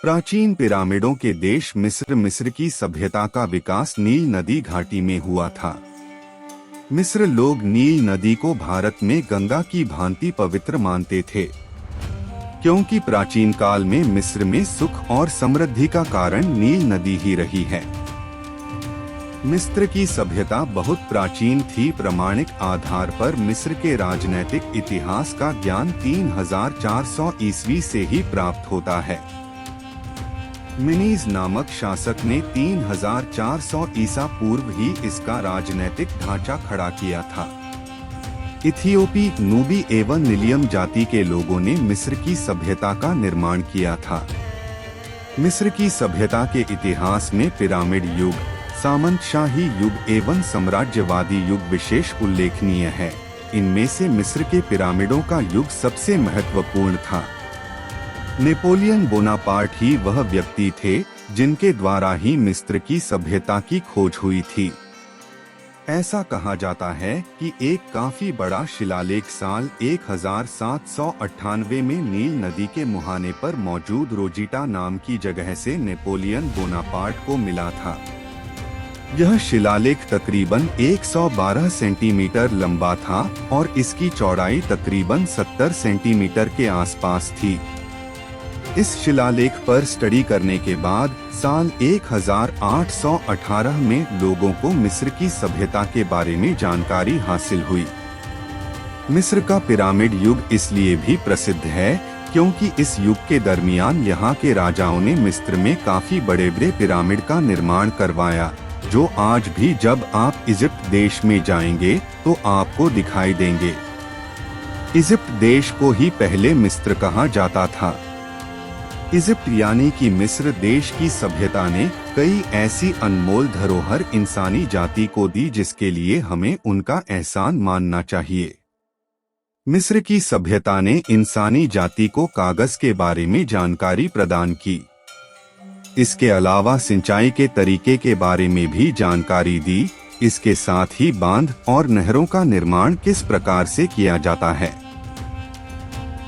प्राचीन पिरामिडों के देश मिस्र की सभ्यता का विकास नील नदी घाटी में हुआ था। मिस्र लोग नील नदी को भारत में गंगा की भांति पवित्र मानते थे, क्योंकि प्राचीन काल में मिस्र में सुख और समृद्धि का कारण नील नदी ही रही है। मिस्र की सभ्यता बहुत प्राचीन थी। प्रामाणिक आधार पर मिस्र के राजनैतिक इतिहास का ज्ञान 3400 ईस्वी से ही प्राप्त होता है। मिनीज नामक शासक ने 3400 ईसा पूर्व ही इसका राजनैतिक ढांचा खड़ा किया था। इथियोपी, नूबी एवं निलियम जाति के लोगों ने मिस्र की सभ्यता का निर्माण किया था। मिस्र की सभ्यता के इतिहास में पिरामिड युग, सामंतशाही युग एवं साम्राज्यवादी युग विशेष उल्लेखनीय है। इनमें से मिस्र के पिरामिडों का युग सबसे महत्वपूर्ण था। नेपोलियन बोनापार्ट ही वह व्यक्ति थे जिनके द्वारा ही मिस्र की सभ्यता की खोज हुई थी। ऐसा कहा जाता है कि एक काफी बड़ा शिलालेख साल 1798 में नील नदी के मुहाने पर मौजूद रोजिटा नाम की जगह से नेपोलियन बोनापार्ट को मिला था। यह शिलालेख तकरीबन 112 सेंटीमीटर लंबा था और इसकी चौड़ाई तकरीबन 70 सेंटीमीटर के आसपास थी। इस शिलालेख पर स्टडी करने के बाद साल 1818 में लोगों को मिस्र की सभ्यता के बारे में जानकारी हासिल हुई। मिस्र का पिरामिड युग इसलिए भी प्रसिद्ध है क्योंकि इस युग के दरमियान यहाँ के राजाओं ने मिस्र में काफी बड़े बड़े पिरामिड का निर्माण करवाया, जो आज भी जब आप इजिप्ट देश में जाएंगे तो आपको दिखाई देंगे। इजिप्ट देश को ही पहले मिस्र कहा जाता था। इजिप्ट यानी कि मिस्र देश की सभ्यता ने कई ऐसी अनमोल धरोहर इंसानी जाति को दी जिसके लिए हमें उनका एहसान मानना चाहिए। मिस्र की सभ्यता ने इंसानी जाति को कागज के बारे में जानकारी प्रदान की। इसके अलावा सिंचाई के तरीके के बारे में भी जानकारी दी। इसके साथ ही बांध और नहरों का निर्माण किस प्रकार से किया जाता है,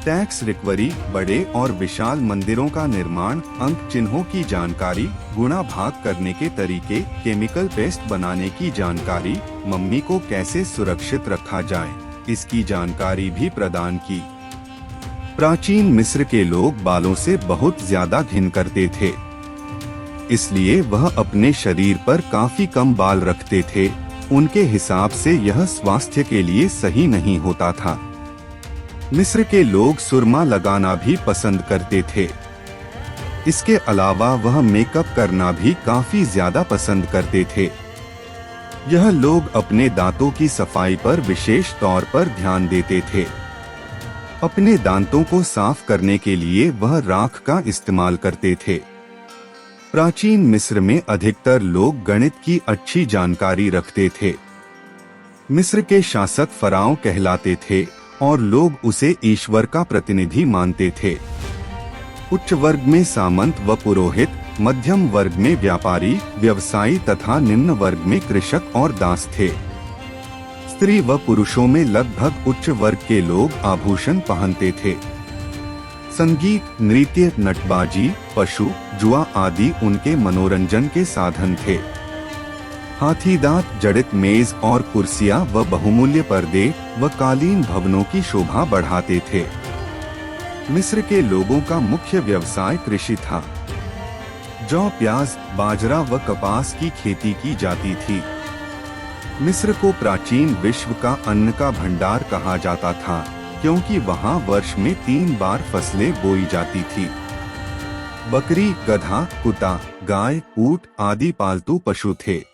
टैक्स रिकवरी, बड़े और विशाल मंदिरों का निर्माण, अंक चिन्हों की जानकारी, गुणा भाग करने के तरीके, केमिकल पेस्ट बनाने की जानकारी, मम्मी को कैसे सुरक्षित रखा जाए, इसकी जानकारी भी प्रदान की। प्राचीन मिस्र के लोग बालों से बहुत ज्यादा घिन करते थे, इसलिए वह अपने शरीर पर काफी कम बाल रखते थे। उनके हिसाब से यह स्वास्थ्य के लिए सही नहीं होता था। मिस्र के लोग सुरमा लगाना भी पसंद करते थे। इसके अलावा वह मेकअप करना भी काफी ज्यादा पसंद करते थे। यह लोग अपने दांतों की सफाई पर विशेष तौर पर ध्यान देते थे। अपने दांतों को साफ करने के लिए वह राख का इस्तेमाल करते थे। प्राचीन मिस्र में अधिकतर लोग गणित की अच्छी जानकारी रखते थे। मिस्र के शासक फराओ कहलाते थे और लोग उसे ईश्वर का प्रतिनिधि मानते थे। उच्च वर्ग में सामंत व पुरोहित, मध्यम वर्ग में व्यापारी, व्यवसायी तथा निम्न वर्ग में कृषक और दास थे। स्त्री व पुरुषों में लगभग उच्च वर्ग के लोग आभूषण पहनते थे। संगीत, नृत्य, नटबाजी, पशु, जुआ आदि उनके मनोरंजन के साधन थे। हाथीदांत, जड़ित मेज और कुर्सियां व बहुमूल्य पर्दे व कालीन भवनों की शोभा बढ़ाते थे। मिस्र के लोगों का मुख्य व्यवसाय कृषि था। जौ, प्याज, बाजरा व कपास की खेती की जाती थी। मिस्र को प्राचीन विश्व का अन्न का भंडार कहा जाता था, क्योंकि वहां वर्ष में 3 बार फसलें बोई जाती थी। बकरी, गधा, कुत्ता, गाय, ऊंट आदि पालतू पशु थे।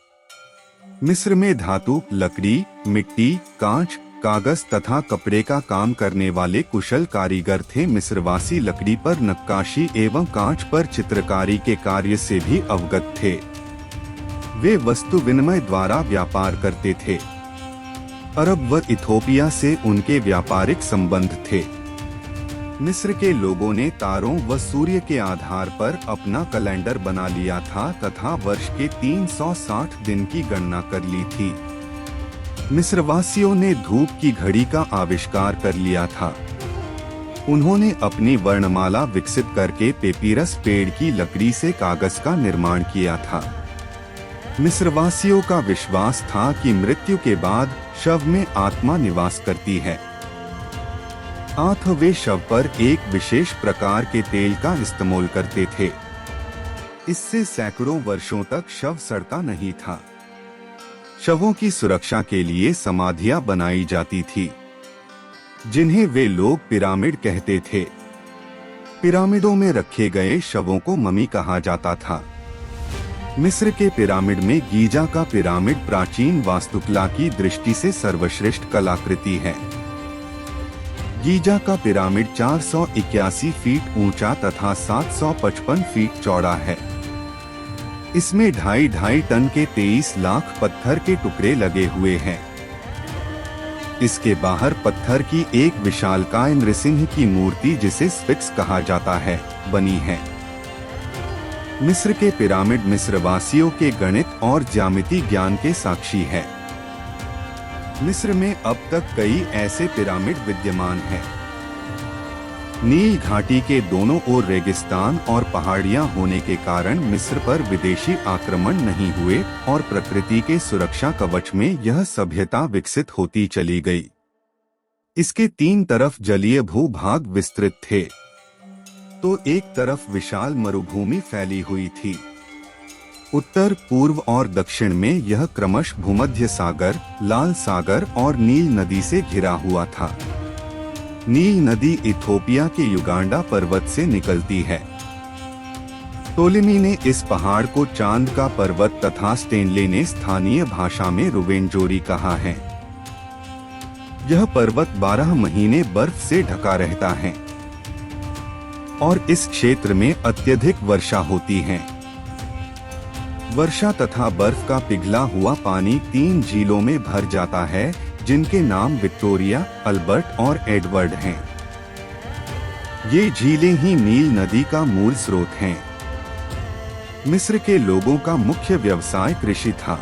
मिस्र में धातु, लकड़ी, मिट्टी, कांच, कागज तथा कपड़े का काम करने वाले कुशल कारीगर थे। मिस्रवासी लकड़ी पर नक्काशी एवं कांच पर चित्रकारी के कार्य से भी अवगत थे। वे वस्तु विनिमय द्वारा व्यापार करते थे। अरब व इथोपिया से उनके व्यापारिक संबंध थे। मिस्र के लोगों ने तारों व सूर्य के आधार पर अपना कैलेंडर बना लिया था तथा वर्ष के 360 दिन की गणना कर ली थी। मिस्रवासियों ने धूप की घड़ी का आविष्कार कर लिया था। उन्होंने अपनी वर्णमाला विकसित करके पेपीरस पेड़ की लकड़ी से कागज का निर्माण किया था। मिस्रवासियों का विश्वास था कि मृत्यु के बाद शव में आत्मा निवास करती है। वे शव पर एक विशेष प्रकार के तेल का इस्तेमाल करते थे। इससे सैकड़ों वर्षों तक शव सड़ता नहीं था। शवों की सुरक्षा के लिए समाधियां बनाई जाती थी, जिन्हें वे लोग पिरामिड कहते थे। पिरामिडों में रखे गए शवों को ममी कहा जाता था। मिस्र के पिरामिड में गीजा का पिरामिड प्राचीन वास्तुकला की दृष्टि से सर्वश्रेष्ठ कलाकृति है। गीजा का पिरामिड 481 फीट ऊंचा तथा 755 फीट चौड़ा है। इसमें 2.5 टन के 23 लाख पत्थर के टुकड़े लगे हुए हैं। इसके बाहर पत्थर की एक विशालकाय नृसिंह की मूर्ति, जिसे स्फिंक्स कहा जाता है, बनी है। मिस्र के पिरामिड मिस्रवासियों के गणित और ज्यामिति ज्ञान के साक्षी है। मिस्र में अब तक कई ऐसे पिरामिड विद्यमान हैं। नील घाटी के दोनों ओर रेगिस्तान और पहाड़ियां होने के कारण मिस्र पर विदेशी आक्रमण नहीं हुए और प्रकृति के सुरक्षा कवच में यह सभ्यता विकसित होती चली गई। इसके 3 तरफ जलीय भूभाग विस्तृत थे, तो एक तरफ विशाल मरुभूमि फैली हुई थी। उत्तर, पूर्व और दक्षिण में यह क्रमशः भूमध्य सागर, लाल सागर और नील नदी से घिरा हुआ था। नील नदी इथोपिया के युगांडा पर्वत से निकलती है। टोलेमी ने इस पहाड़ को चांद का पर्वत तथा स्टेनले ने स्थानीय भाषा में रुवेंजोरी कहा है। यह पर्वत 12 महीने बर्फ से ढका रहता है और इस क्षेत्र में अत्यधिक वर्षा होती है। वर्षा तथा बर्फ का पिघला हुआ पानी 3 झीलों में भर जाता है, जिनके नाम विक्टोरिया, अल्बर्ट और एडवर्ड हैं। ये झीलें ही नील नदी का मूल स्रोत हैं। मिस्र के लोगों का मुख्य व्यवसाय कृषि था।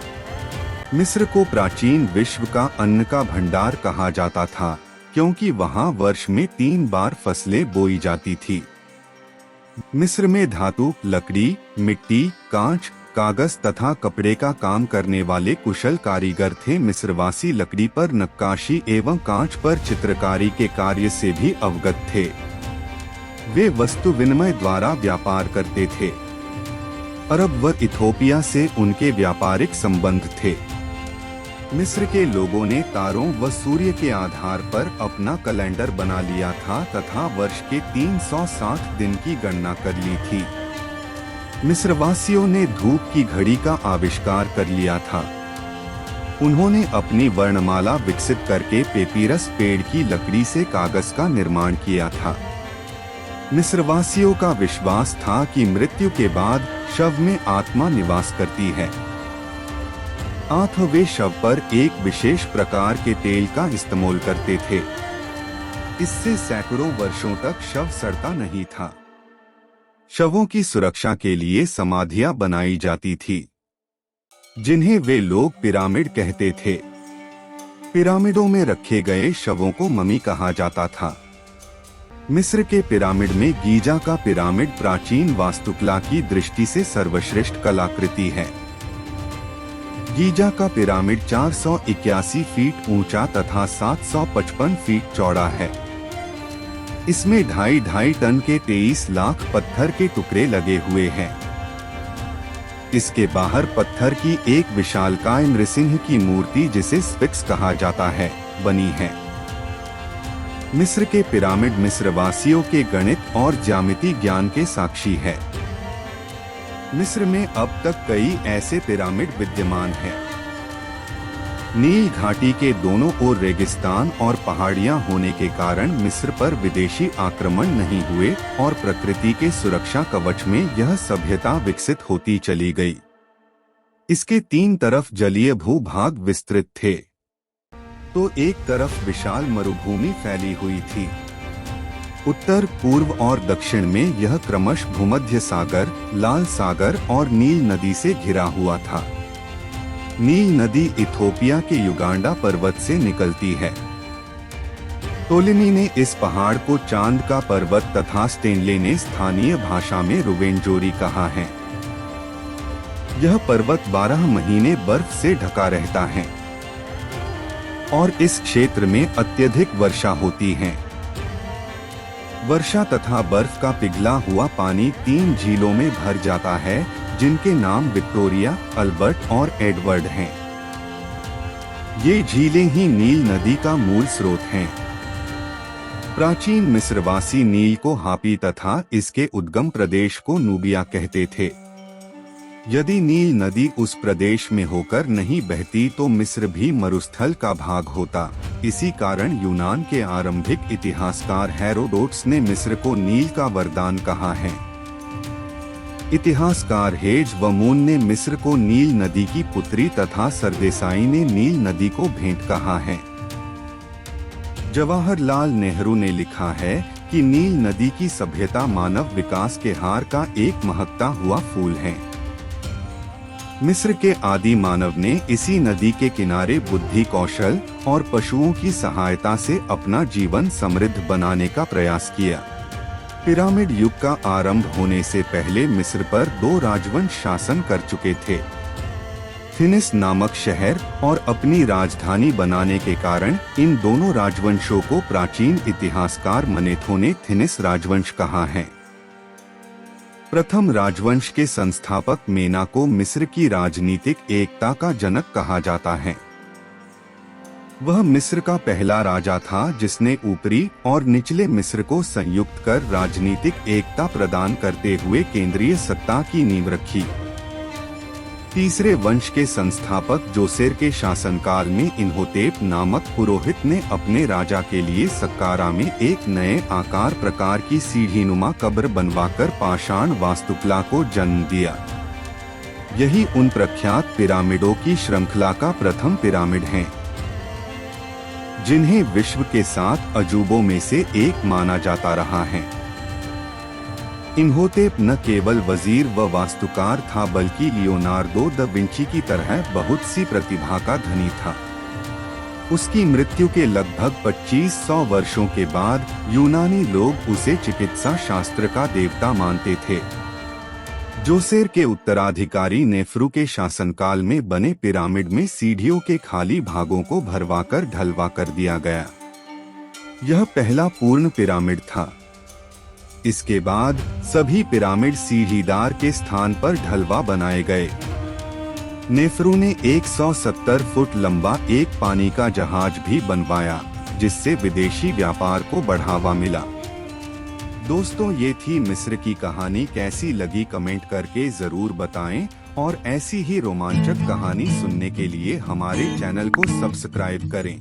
मिस्र को प्राचीन विश्व का अन्न का भंडार कहा जाता था, क्योंकि वहां वर्ष में 3 बार फसलें बोई जाती थी। मिस्र में धातु, लकड़ी, मिट्टी, कांच, कागज तथा कपड़े का काम करने वाले कुशल कारीगर थे। मिस्रवासी लकड़ी पर नक्काशी एवं कांच पर चित्रकारी के कार्य से भी अवगत थे। वे वस्तु विनिमय द्वारा व्यापार करते थे। अरब व इथोपिया से उनके व्यापारिक संबंध थे। मिस्र के लोगों ने तारों व सूर्य के आधार पर अपना कैलेंडर बना लिया था तथा वर्ष के 360 दिन की गणना कर ली थी। मिस्रवासियों ने धूप की घड़ी का आविष्कार कर लिया था। उन्होंने अपनी वर्णमाला विकसित करके पेपीरस पेड़ की लकड़ी से कागज का निर्माण किया था। मिस्रवासियों का विश्वास था कि मृत्यु के बाद शव में आत्मा निवास करती है। वे शव पर एक विशेष प्रकार के तेल का इस्तेमाल करते थे। इससे सैकड़ों वर्षों तक शव सड़ता नहीं था। शवों की सुरक्षा के लिए समाधियां बनाई जाती थी, जिन्हें वे लोग पिरामिड कहते थे। पिरामिडों में रखे गए शवों को ममी कहा जाता था। मिस्र के पिरामिड में गीजा का पिरामिड प्राचीन वास्तुकला की दृष्टि से सर्वश्रेष्ठ कलाकृति है। गीजा का पिरामिड 481 फीट ऊंचा तथा 755 फीट चौड़ा है। इसमें 2.5 टन के 23 लाख पत्थर के टुकड़े लगे हुए हैं। इसके बाहर पत्थर की एक विशालकाय नृसिंह की मूर्ति, जिसे स्फिंक्स कहा जाता है, बनी है। मिस्र के पिरामिड मिस्रवासियों के गणित और ज्यामिति ज्ञान के साक्षी है। मिस्र में अब तक कई ऐसे पिरामिड विद्यमान हैं। नील घाटी के दोनों ओर रेगिस्तान और पहाड़ियां होने के कारण मिस्र पर विदेशी आक्रमण नहीं हुए और प्रकृति के सुरक्षा कवच में यह सभ्यता विकसित होती चली गई। इसके 3 तरफ जलीय भूभाग विस्तृत थे, तो एक तरफ विशाल मरुभूमि फैली हुई थी। उत्तर, पूर्व और दक्षिण में यह क्रमशः भूमध्य सागर, लाल सागर और नील नदी से घिरा हुआ था। नील नदी इथोपिया के युगांडा पर्वत से निकलती है। टोलेमी ने इस पहाड़ को चांद का पर्वत तथा स्टेनले ने स्थानीय भाषा में रुवेंजोरी कहा है। यह पर्वत 12 महीने बर्फ से ढका रहता है और इस क्षेत्र में अत्यधिक वर्षा होती है। वर्षा तथा बर्फ का पिघला हुआ पानी 3 झीलों में भर जाता है, जिनके नाम विक्टोरिया, अल्बर्ट और एडवर्ड हैं। ये झीलें ही नील नदी का मूल स्रोत हैं। प्राचीन मिस्रवासी नील को हापी तथा इसके उद्गम प्रदेश को नूबिया कहते थे। यदि नील नदी उस प्रदेश में होकर नहीं बहती तो मिस्र भी मरुस्थल का भाग होता। इसी कारण यूनान के आरंभिक इतिहासकार हेरोडोटस ने मिस्र को नील का वरदान कहा है। इतिहासकार हेज वमून ने मिस्र को नील नदी की पुत्री तथा सरदेसाई ने नील नदी को भेंट कहा है। जवाहरलाल नेहरू ने लिखा है कि नील नदी की सभ्यता मानव विकास के हार का एक महकता हुआ फूल है। मिस्र के आदि मानव ने इसी नदी के किनारे बुद्धि, कौशल और पशुओं की सहायता से अपना जीवन समृद्ध बनाने का प्रयास किया। पिरामिड युग का आरंभ होने से पहले मिस्र पर 2 राजवंश शासन कर चुके थे। थिनिस नामक शहर और अपनी राजधानी बनाने के कारण इन दोनों राजवंशों को प्राचीन इतिहासकार मनेथो ने थिनिस राजवंश कहा है। प्रथम राजवंश के संस्थापक मेना को मिस्र की राजनीतिक एकता का जनक कहा जाता है। वह मिस्र का पहला राजा था जिसने ऊपरी और निचले मिस्र को संयुक्त कर राजनीतिक एकता प्रदान करते हुए केंद्रीय सत्ता की नींव रखी। तीसरे वंश के संस्थापक जोसेर के शासनकाल में इन्होतेप नामक पुरोहित ने अपने राजा के लिए सक्कारा में एक नए आकार प्रकार की सीढ़ीनुमा कब्र बनवाकर पाषाण वास्तुकला को जन्म दिया। यही उन प्रख्यात पिरामिडों की श्रृंखला का प्रथम पिरामिड है, जिन्हें विश्व के 7 अजूबों में से एक माना जाता रहा है। इन्होतेप न केवल वजीर व वास्तुकार था बल्कि लियोनार्दो द विंची की तरह बहुत सी प्रतिभा का धनी था। उसकी मृत्यु के लगभग 2500 वर्षों के बाद यूनानी लोग उसे चिकित्सा शास्त्र का देवता मानते थे। जोसेर के उत्तराधिकारी नेफ्रू के शासनकाल में बने पिरामिड में सीढ़ियों के खाली भागों को भरवाकर ढलवा कर दिया गया। यह पहला पूर्ण पिरामिड था। इसके बाद सभी पिरामिड सीढ़ीदार के स्थान पर ढलवा बनाए गए। नेफ्रू ने 170 फुट लंबा एक पानी का जहाज भी बनवाया, जिससे विदेशी व्यापार को बढ़ावा मिला। दोस्तों, ये थी मिस्र की कहानी। कैसी लगी कमेंट करके जरूर बताएं और ऐसी ही रोमांचक कहानी सुनने के लिए हमारे चैनल को सब्सक्राइब करें।